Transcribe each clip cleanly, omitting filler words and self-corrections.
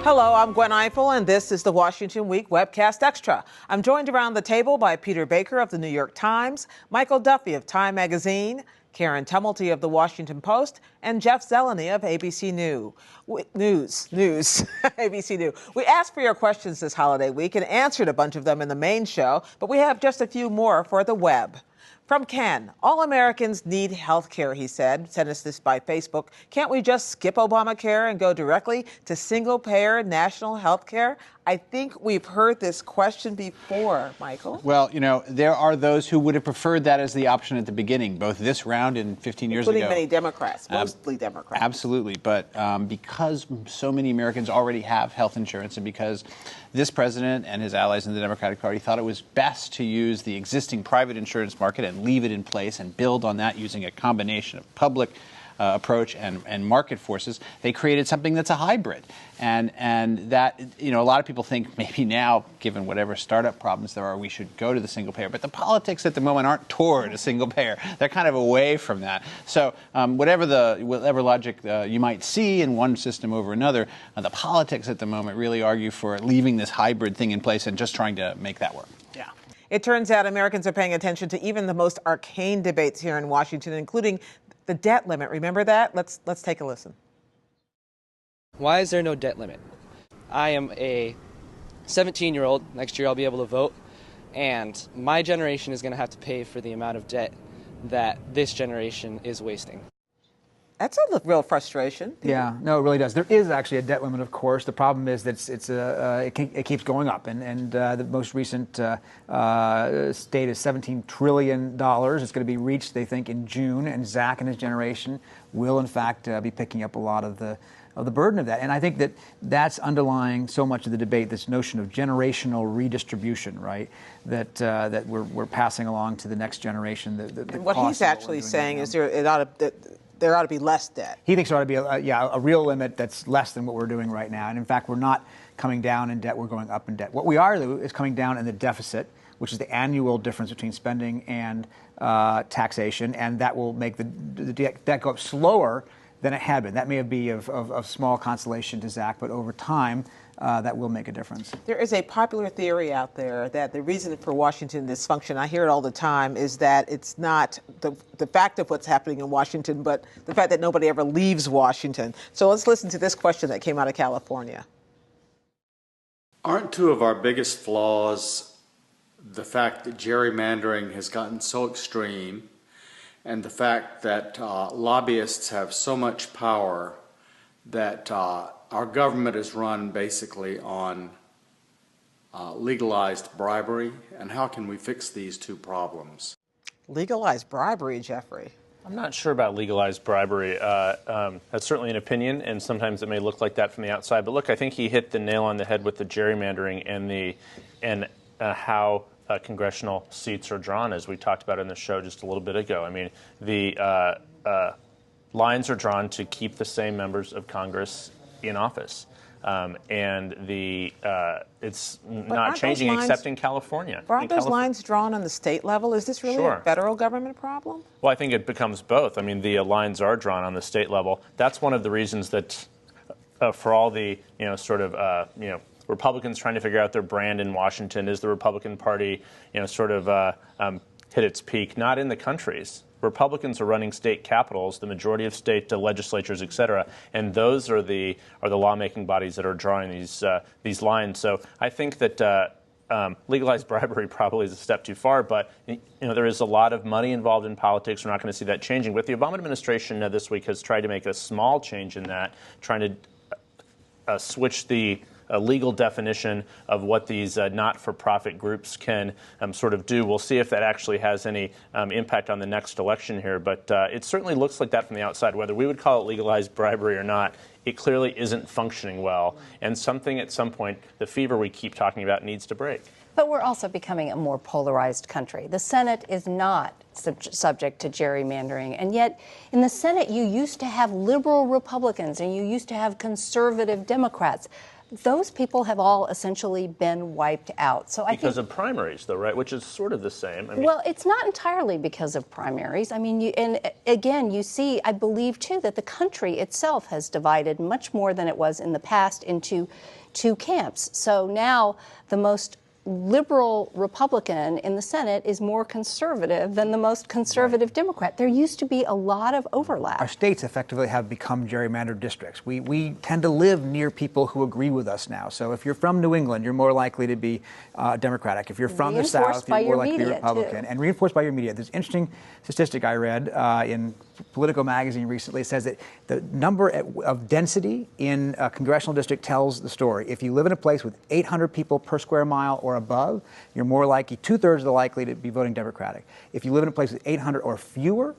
Hello, I'm Gwen Eiffel, and this is the Washington Week Webcast Extra. I'm joined around the table by Peter Baker of the New York Times, Michael Duffy of Time Magazine, Karen Tumulty of the Washington Post, and Jeff Zeleny of ABC News. ABC News. We asked for your questions this holiday week and answered a bunch of them in the main show, but we have just a few more for the web. From Ken, all Americans need health care, he said. Sent us this by Facebook. Can't we just skip Obamacare and go directly to single-payer national health care? I think we've heard this question before, Michael. Well, you know, there are those who would have preferred that as the option at the beginning, both this round and 15 years ago. Including many Democrats, mostly Democrats. Absolutely. But because so many Americans already have health insurance and because this president and his allies in the Democratic Party thought it was best to use the existing private insurance market and leave it in place and build on that using a combination of public approach and market forces, they created something that's a hybrid. And that, you know, a lot of people think maybe now, given whatever startup problems there are, we should go to the single payer. But the politics at the moment aren't toward a single payer. They're kind of away from that. So whatever logic you might see in one system over another, the politics at the moment really argue for leaving this hybrid thing in place and just trying to make that work. Yeah. It turns out Americans are paying attention to even the most arcane debates here in Washington, including the debt limit. Remember that? Let's take a listen. Why is there no debt limit? I am a 17-year-old. Next year I'll be able to vote. And my generation is going to have to pay for the amount of debt that this generation is wasting. That's a real frustration. Yeah, no, it really does. There is actually a debt limit, of course. The problem is that it keeps going up, and the most recent state is $17 trillion. It's going to be reached, they think, in June, and Zach and his generation will, in fact, be picking up a lot of the burden of that. And I think that that's underlying so much of the debate, this notion of generational redistribution, right, that we're passing along to the next generation. And what he's actually saying is there ought to be less debt. He thinks there ought to be a real limit that's less than what we're doing right now. And in fact, we're not coming down in debt, we're going up in debt. What we are, though, is coming down in the deficit, which is the annual difference between spending and taxation, and that will make the debt go up slower than it had been. That may be of small consolation to Zach, but over time, that will make a difference. There is a popular theory out there that the reason for Washington dysfunction, I hear it all the time, is that it's not the fact of what's happening in Washington, but the fact that nobody ever leaves Washington. So let's listen to this question that came out of California. Aren't two of our biggest flaws the fact that gerrymandering has gotten so extreme and the fact that lobbyists have so much power that our government is run basically on legalized bribery? And how can we fix these two problems? Legalized bribery, Jeffrey? I'm not sure about legalized bribery. That's certainly an opinion, and sometimes it may look like that from the outside. But look, I think he hit the nail on the head with the gerrymandering and how congressional seats are drawn, as we talked about in the show just a little bit ago. I mean, the lines are drawn to keep the same members of Congress in office. And it's not changing except in California. Aren't those lines drawn on the state level? Is this really a federal government problem? Well, I think it becomes both. I mean, the lines are drawn on the state level. That's one of the reasons that for all the, Republicans trying to figure out their brand in Washington, is the Republican Party, hit its peak? Not in the countries. Republicans are running state capitals, the majority of state legislatures, et cetera, and those are the lawmaking bodies that are drawing these lines. So I think that legalized bribery probably is a step too far, but there is a lot of money involved in politics. We're not going to see that changing. But the Obama administration this week has tried to make a small change in that, trying to switch the legal definition of what these not-for-profit groups can sort of do. We'll see if that actually has any impact on the next election here, but it certainly looks like that from the outside. Whether we would call it legalized bribery or not, it clearly isn't functioning well, and something at some point, the fever we keep talking about, needs to break. But we're also becoming a more polarized country. The Senate is not subject to gerrymandering, and yet in the Senate you used to have liberal Republicans and you used to have conservative Democrats. those people have all essentially been wiped out. So because of primaries, though, right? Which is sort of the same. I mean, well, it's not entirely because of primaries. I mean, and again, you see, I believe, too, that the country itself has divided much more than it was in the past into two camps. So now the most liberal Republican in the Senate is more conservative than the most conservative Democrat. There used to be a lot of overlap. Our states effectively have become gerrymandered districts. We tend to live near people who agree with us now. So if you're from New England, you're more likely to be Democratic. If you're from the South, you're more likely to be Republican. Too. And reinforced by your media. There's an interesting statistic I read in Politico magazine recently. It says that the number of density in a congressional district tells the story. If you live in a place with 800 people per square mile or above, you're more likely, 2/3 of the likely to be voting Democratic. If you live in a place with 800 or fewer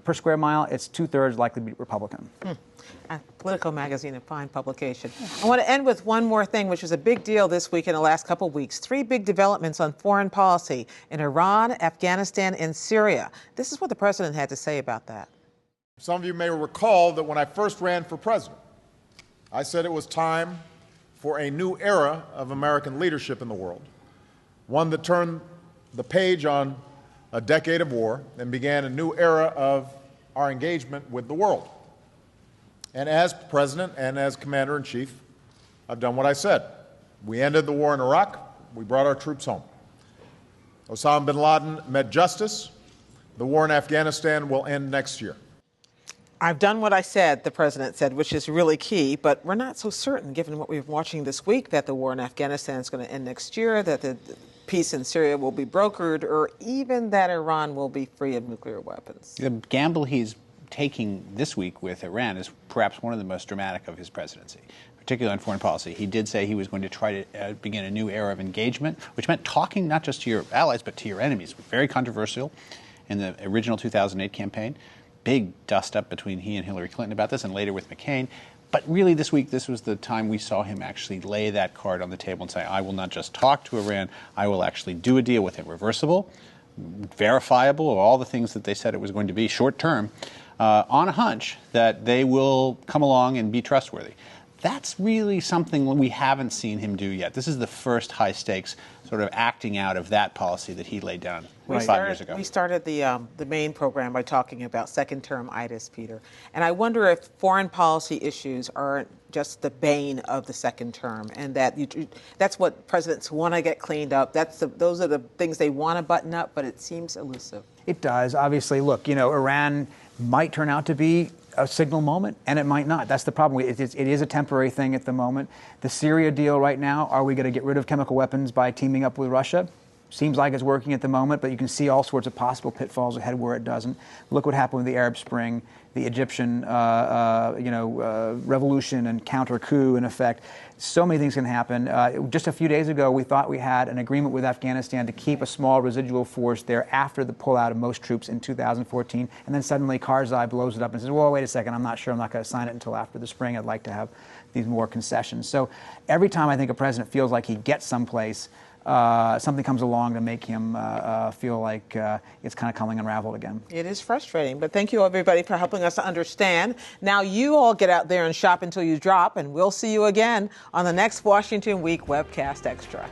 per square mile, it's 2/3 likely to be Republican. Politico magazine, a fine publication. I want to end with one more thing, which was a big deal this week in the last couple of weeks. 3 big developments on foreign policy in Iran, Afghanistan, and Syria. This is what the president had to say about that. Some of you may recall that when I first ran for president, I said it was time for a new era of American leadership in the world. One that turned the page on a decade of war and began a new era of our engagement with the world. And as president and as commander-in-chief, I've done what I said. We ended the war in Iraq. We brought our troops home. Osama bin Laden met justice. The war in Afghanistan will end next year. I've done what I said, the president said, which is really key, but we're not so certain, given what we've been watching this week, that the war in Afghanistan is going to end next year, that the peace in Syria will be brokered, or even that Iran will be free of nuclear weapons. The gamble he's taking this week with Iran is perhaps one of the most dramatic of his presidency, particularly on foreign policy. He did say he was going to try to begin a new era of engagement, which meant talking not just to your allies, but to your enemies. Very controversial in the original 2008 campaign. Big dust-up between he and Hillary Clinton about this, and later with McCain. But really this week, this was the time we saw him actually lay that card on the table and say, I will not just talk to Iran, I will actually do a deal with it, reversible, verifiable, or all the things that they said it was going to be short-term, on a hunch that they will come along and be trustworthy. That's really something we haven't seen him do yet. This is the first high-stakes sort of acting out of that policy that he laid down 5 years ago. We started the main program by talking about second-term itis, Peter. And I wonder if foreign policy issues aren't just the bane of the second term, and that that's what presidents want to get cleaned up. Those are the things they want to button up, but it seems elusive. It does. Obviously, look, Iran might turn out to be a signal moment, and it might not. That's the problem. It is a temporary thing at the moment. The Syria deal right now, are we going to get rid of chemical weapons by teaming up with Russia? Seems like it's working at the moment, but you can see all sorts of possible pitfalls ahead where it doesn't. Look what happened with the Arab Spring, the Egyptian, revolution and counter-coup in effect. So many things can happen. Just a few days ago, we thought we had an agreement with Afghanistan to keep a small residual force there after the pullout of most troops in 2014, and then suddenly Karzai blows it up and says, well, wait a second, I'm not sure, I'm not going to sign it until after the spring. I'd like to have these more concessions. So every time I think a president feels like he gets someplace, something comes along to make him feel like it's kind of coming unraveled again. It is frustrating, but thank you, everybody, for helping us to understand. Now you all get out there and shop until you drop, and we'll see you again on the next Washington Week Webcast Extra.